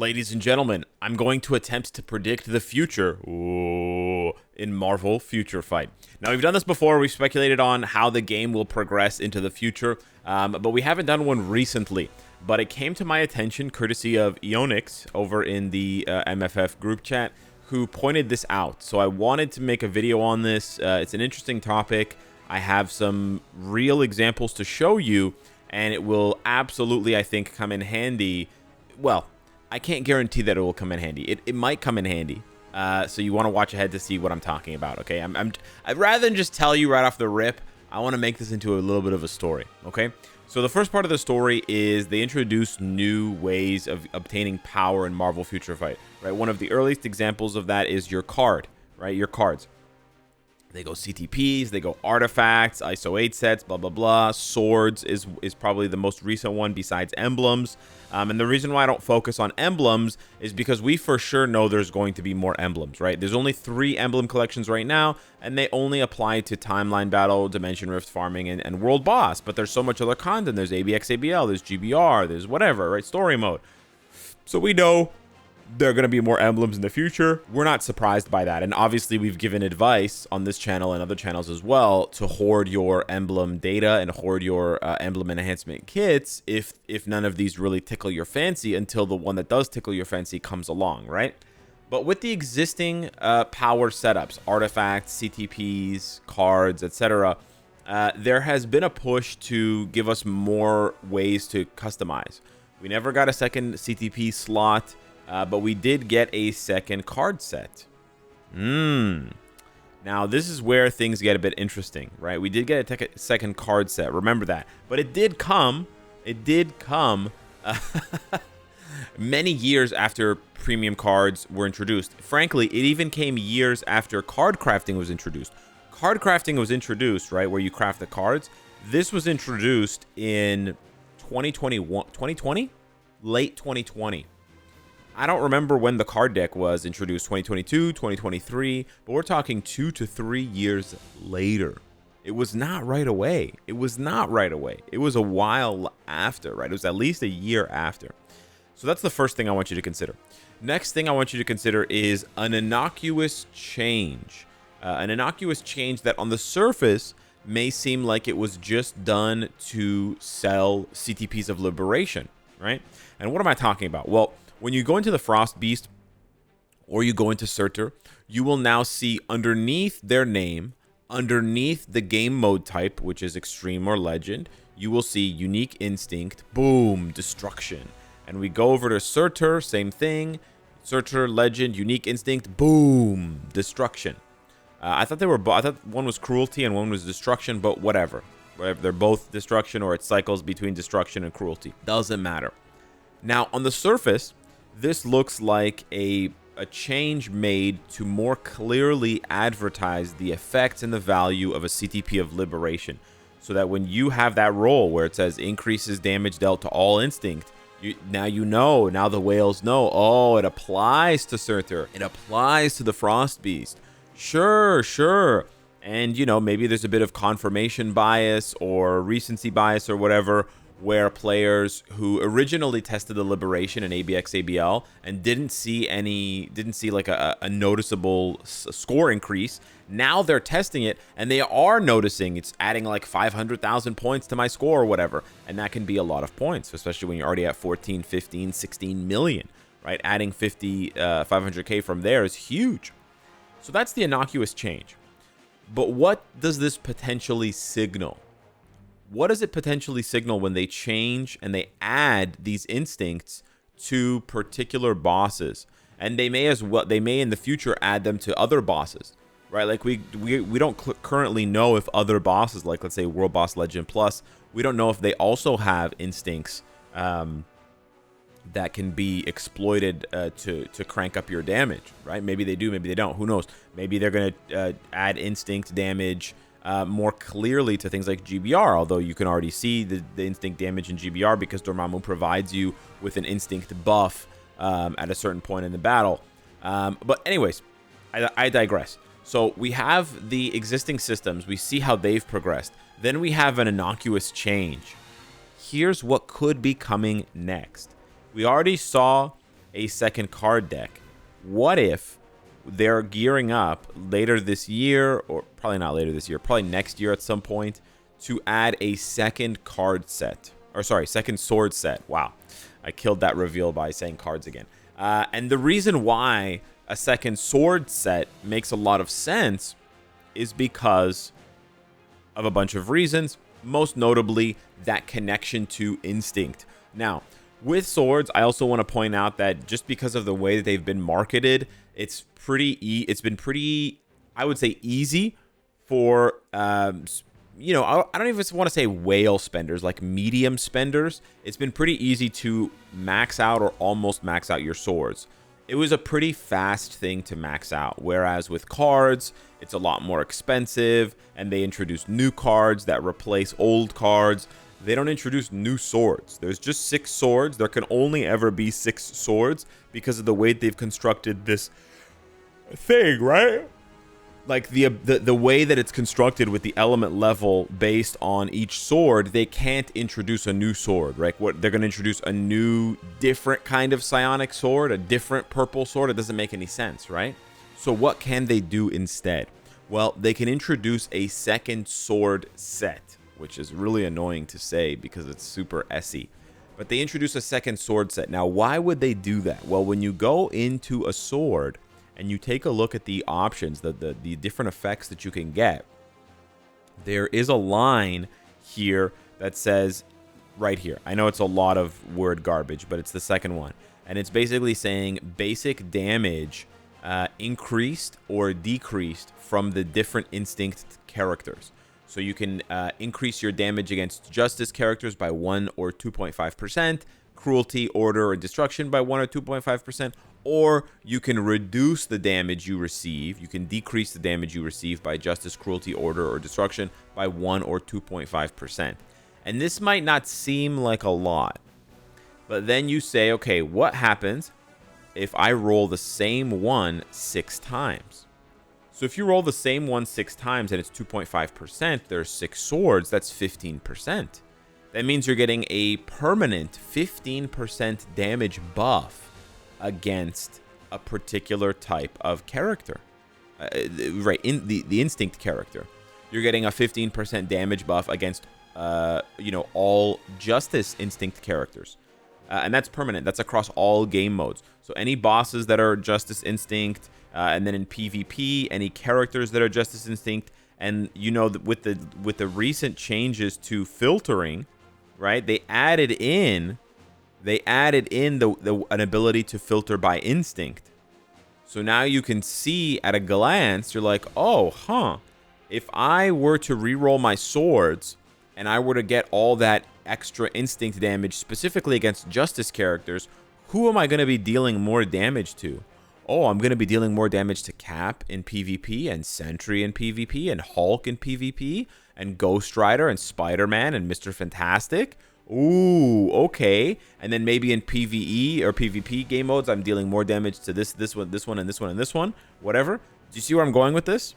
Ladies and gentlemen, I'm going to attempt to predict the future in Marvel Future Fight. Now, we've done this before. We've speculated on how the game will progress into the future, but we haven't done one recently. But it came to my attention courtesy of Ionix over in the MFF group chat, who pointed this out. So I wanted to make a video on this. It's an interesting topic. I have some real examples to show you, and it will absolutely, I think, come in handy. Well, I can't guarantee that it will come in handy. It might come in handy. So you want to watch ahead to see what I'm talking about, okay? I'd rather than just tell you right off the rip, I want to make this into a little bit of a story, okay? So the first part of the story is they introduce new ways of obtaining power in Marvel Future Fight, right? One of the earliest examples of that is your card, right? Your cards. They go CTPs, they go artifacts, ISO 8 sets, blah, blah, blah. Swords is probably the most recent one besides emblems. And the reason why I don't focus on emblems is because we for sure know there's going to be more emblems, right? There's only 3 emblem collections right now, and they only apply to Timeline Battle, Dimension Rift farming, and World Boss. But there's so much other content. There's ABX, ABL, there's GBR, there's whatever, right? Story mode. So we know there are going to be more emblems in the future. We're not surprised by that. And obviously, we've given advice on this channel and other channels as well to hoard your emblem data and hoard your emblem enhancement kits if none of these really tickle your fancy until the one that does tickle your fancy comes along, right? But with the existing power setups, artifacts, CTPs, cards, etc., there has been a push to give us more ways to customize. We never got a second CTP slot. But we did get a second card set. Now, this is where things get a bit interesting, right? We did get a second card set. Remember that. But it did come many years after premium cards were introduced. Frankly, it even came years after card crafting was introduced. Card crafting was introduced, right, where you craft the cards. This was introduced in 2020? Late 2020. I don't remember when the card deck was introduced, 2022, 2023, but we're talking 2 to 3 years later. It was not right away. It was a while after, right? It was at least a year after. So that's the first thing I want you to consider. Next thing I want you to consider is an innocuous change. An innocuous change that on the surface may seem like it was just done to sell CTPs of Liberation, right? And what am I talking about? Well, when you go into the Frost Beast or you go into Surtur, you will now see underneath their name, underneath the game mode type, which is Extreme or Legend, you will see Unique Instinct, boom, Destruction. And we go over to Surtur, same thing, Surtur, Legend, Unique Instinct, boom, Destruction. I thought one was Cruelty and one was Destruction, but whatever. They're both Destruction, or it cycles between Destruction and Cruelty. Doesn't matter. Now, on the surface, this looks like a change made to more clearly advertise the effects and the value of a CTP of Liberation. So that when you have that roll where it says increases damage dealt to all instinct, now the whales know, oh, it applies to Surtur. It applies to the Frost Beast. Sure. And, maybe there's a bit of confirmation bias or recency bias or whatever, where players who originally tested the Liberation in ABX ABL and didn't see like a noticeable score increase, now they're testing it and they are noticing it's adding like 500,000 points to my score or whatever. And that can be a lot of points, especially when you're already at 14, 15, 16 million, right? Adding 500K from there is huge. So that's the innocuous change. But what does this potentially signal? What does it potentially signal when they change and they add these instincts to particular bosses? And they may in the future add them to other bosses, right? Like we don't currently know if other bosses, like let's say World Boss Legend Plus, we don't know if they also have instincts that can be exploited to crank up your damage, right? Maybe they do, maybe they don't. Who knows? Maybe they're going to add instinct damage more clearly to things like GBR, although you can already see the instinct damage in GBR because Dormammu provides you with an instinct buff at a certain point in the battle. But anyways, I digress. So we have the existing systems. We see how they've progressed. Then we have an innocuous change. Here's what could be coming next. We already saw a second card deck. What if they're gearing up later this year, or probably not later this year, probably next year at some point, to add a second card set, or sorry, second sword set. Wow, I killed that reveal by saying cards again. And the reason why a second sword set makes a lot of sense is because of a bunch of reasons, most notably that connection to instinct. Now, with swords, I also want to point out that just because of the way that they've been marketed, it's been pretty, I would say, easy for you know, I don't even want to say whale spenders, like medium spenders. It's been pretty easy to max out or almost max out your swords. It was a pretty fast thing to max out, whereas with cards, it's a lot more expensive, and they introduce new cards that replace old cards. They don't introduce new swords. There's just 6 swords. There can only ever be 6 swords because of the way they've constructed this thing, right? Like the way that it's constructed with the element level based on each sword, they can't introduce a new sword, right? What they're going to introduce a new, different kind of psionic sword, a different purple sword. It doesn't make any sense, right? So what can they do instead? Well, they can introduce a second sword set, which is really annoying to say because it's super SE. But they introduce a second sword set. Now, why would they do that? Well, when you go into a sword and you take a look at the options, the different effects that you can get, there is a line here that says, right here, I know it's a lot of word garbage, but it's the second one. And it's basically saying basic damage increased or decreased from the different instinct characters. So you can increase your damage against justice characters by 1 or 2.5%, cruelty, order, or destruction by 1 or 2.5%, or you can reduce the damage you receive. You can decrease the damage you receive by justice, cruelty, order, or destruction by 1 or 2.5%. And this might not seem like a lot, but then you say, okay, what happens if I roll the same one 6 times? So if you roll the same one 6 times and it's 2.5%, there's 6 swords, that's 15%. That means you're getting a permanent 15% damage buff against a particular type of character. Right, in the instinct character. You're getting a 15% damage buff against, all justice instinct characters. And that's permanent. That's across all game modes. So any bosses that are justice instinct, and then in PvP, any characters that are justice instinct, and with the recent changes to filtering, right? They added in an ability to filter by instinct. So now you can see at a glance, you're like, oh, if I were to reroll my swords and I were to get all that extra instinct damage specifically against justice characters, who am I going to be dealing more damage to? Oh, I'm going to be dealing more damage to Cap in PvP, and Sentry in PvP, and Hulk in PvP, and Ghost Rider, and Spider-Man, and Mr. Fantastic. Ooh, okay. And then maybe in PvE or PvP game modes, I'm dealing more damage to this one, and this one, and this one, whatever. Do you see where I'm going with this?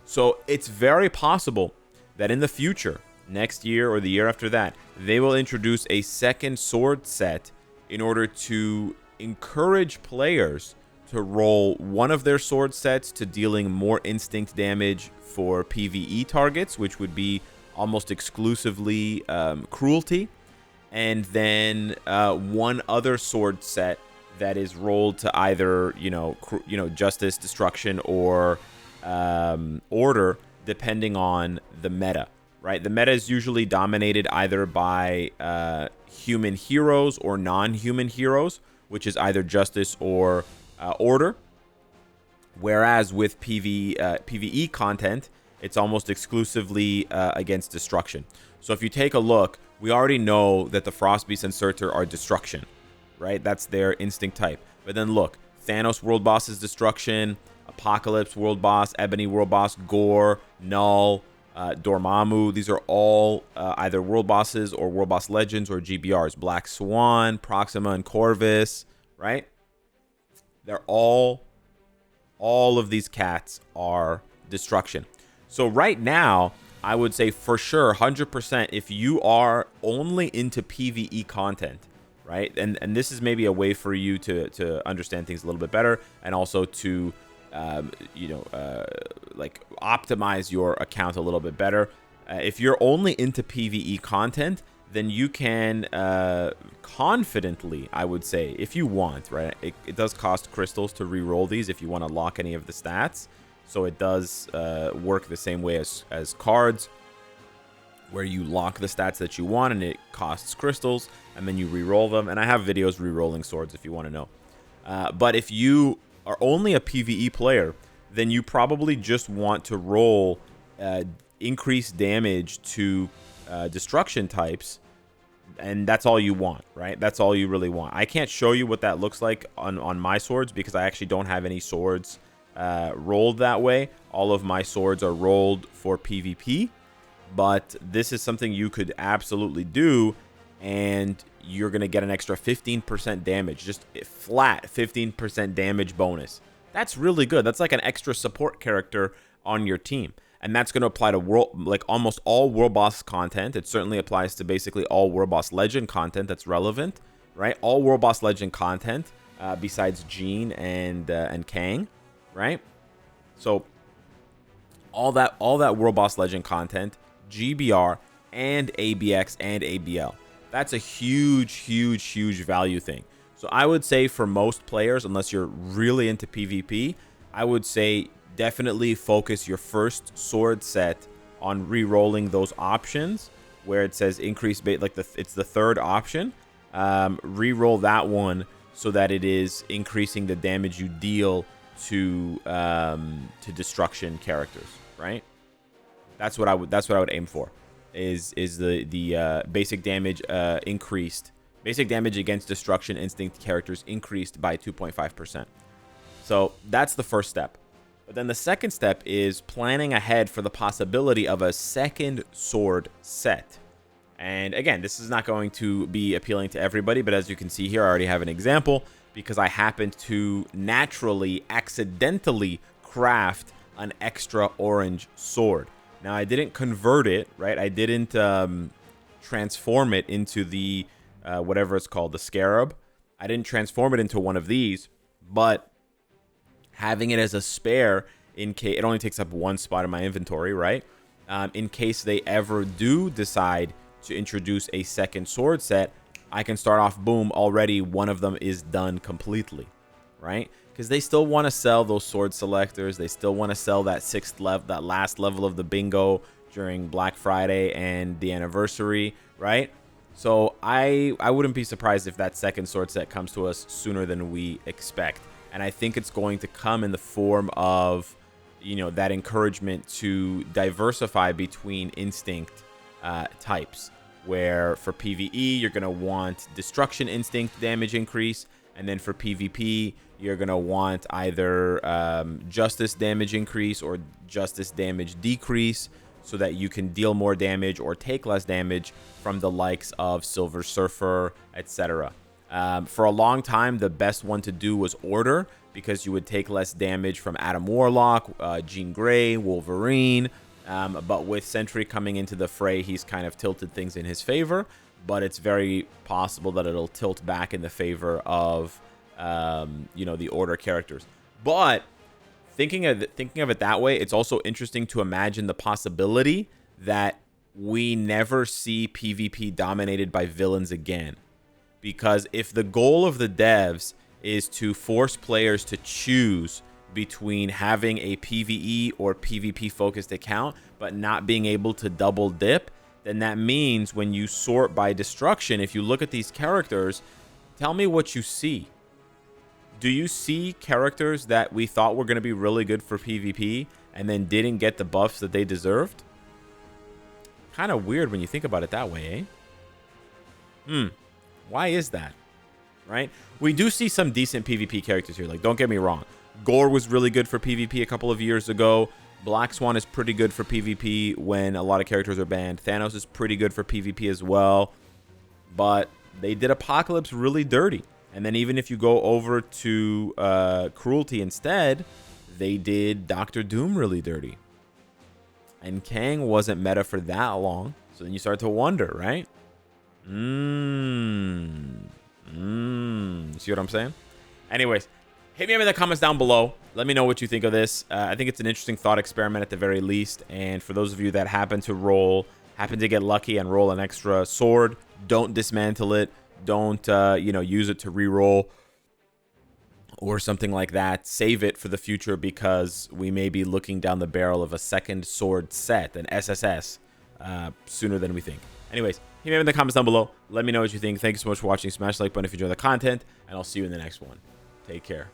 So it's very possible that in the future, next year or the year after that, they will introduce a second sword set in order to encourage players to roll one of their sword sets to dealing more instinct damage for PvE targets, which would be almost exclusively cruelty, and then one other sword set that is rolled to either justice, destruction, or order, depending on the meta. Right, the meta is usually dominated either by human heroes or non-human heroes, which is either justice or order. Whereas with PvE content, it's almost exclusively against destruction. So if you take a look, we already know that the Frostbeast and Surtur are destruction, right? That's their instinct type. But then look, Thanos world boss is destruction, Apocalypse world boss, Ebony world boss, Gore, Null, Dormammu. These are all either world bosses or world boss legends or GBRs. Black Swan, Proxima, and Corvus, right? They're all of these cats are destruction. So right now, I would say for sure, 100%, if you are only into PvE content, right? And this is maybe a way for you to understand things a little bit better, and also to like optimize your account a little bit better. If you're only into PvE content, then you can confidently, I would say, if you want, right? It does cost crystals to re-roll these if you want to lock any of the stats. So it does work the same way as cards, where you lock the stats that you want and it costs crystals, and then you re-roll them. And I have videos re-rolling swords if you want to know. But if you are only a PvE player, then you probably just want to roll increased damage to destruction types, and that's all you want, right? That's all you really want. I can't show you what that looks like on my swords because I actually don't have any swords rolled that way. All of my swords are rolled for PvP, but this is something you could absolutely do, and you're going to get an extra 15% damage, just flat 15% damage bonus. That's really good. That's like an extra support character on your team. And that's going to apply to almost all World Boss content. It certainly applies to basically all World Boss Legend content that's relevant, right? All World Boss Legend content besides Jean and Kang, right? So all that World Boss Legend content, GBR and ABX and ABL. That's a huge value thing. So I would say for most players, unless you're really into PvP, I would say definitely focus your first sword set on re-rolling those options where it says increase bait, like it's the third option. Re-roll that one so that it is increasing the damage you deal to destruction characters, right? That's what I would aim for. Is the basic damage increased? Basic damage against destruction instinct characters increased by 2.5%. So that's the first step. But then the second step is planning ahead for the possibility of a second sword set. And again, this is not going to be appealing to everybody, but as you can see here, I already have an example because I happened to accidentally craft an extra orange sword. Now, I didn't convert it, right? I didn't transform it into the, whatever it's called, the scarab. I didn't transform it into one of these, but having it as a spare in case it only takes up one spot in my inventory, right? In case they ever do decide to introduce a second sword set, I can start off, boom, already one of them is done completely, right? Because they still want to sell those sword selectors. They still want to sell that that last level of the bingo during Black Friday and the anniversary, right? So I wouldn't be surprised if that second sword set comes to us sooner than we expect. And I think it's going to come in the form of, that encouragement to diversify between instinct types, where for PvE, you're going to want destruction instinct damage increase. And then for PvP, you're going to want either justice damage increase or justice damage decrease so that you can deal more damage or take less damage from the likes of Silver Surfer, etc. For a long time, the best one to do was Order because you would take less damage from Adam Warlock, Jean Grey, Wolverine. But with Sentry coming into the fray, he's kind of tilted things in his favor. But it's very possible that it'll tilt back in the favor of, the Order characters. But thinking of it that way, it's also interesting to imagine the possibility that we never see PvP dominated by villains again. Because if the goal of the devs is to force players to choose between having a PvE or PvP focused account but not being able to double dip, then that means when you sort by destruction, if you look at these characters, tell me what you see. Do you see characters that we thought were going to be really good for PvP and then didn't get the buffs that they deserved? Kind of weird when you think about it that way, eh? Why is that? Right? We do see some decent PvP characters here. Like, don't get me wrong. Gore was really good for PvP a couple of years ago. Black Swan is pretty good for PvP when a lot of characters are banned. Thanos is pretty good for PvP as well. But they did Apocalypse really dirty. And then even if you go over to Cruelty instead, they did Doctor Doom really dirty. And Kang wasn't meta for that long. So then you start to wonder, right? See what I'm saying? Anyways, hit me up in the comments down below. Let me know what you think of this. I think it's an interesting thought experiment at the very least. And for those of you that happen to get lucky and roll an extra sword, don't dismantle it. Don't, use it to reroll or something like that. Save it for the future, because we may be looking down the barrel of a second sword set, an SSS, sooner than we think. Anyways, hit me up in the comments down below. Let me know what you think. Thank you so much for watching. Smash the like button if you enjoy the content, and I'll see you in the next one. Take care.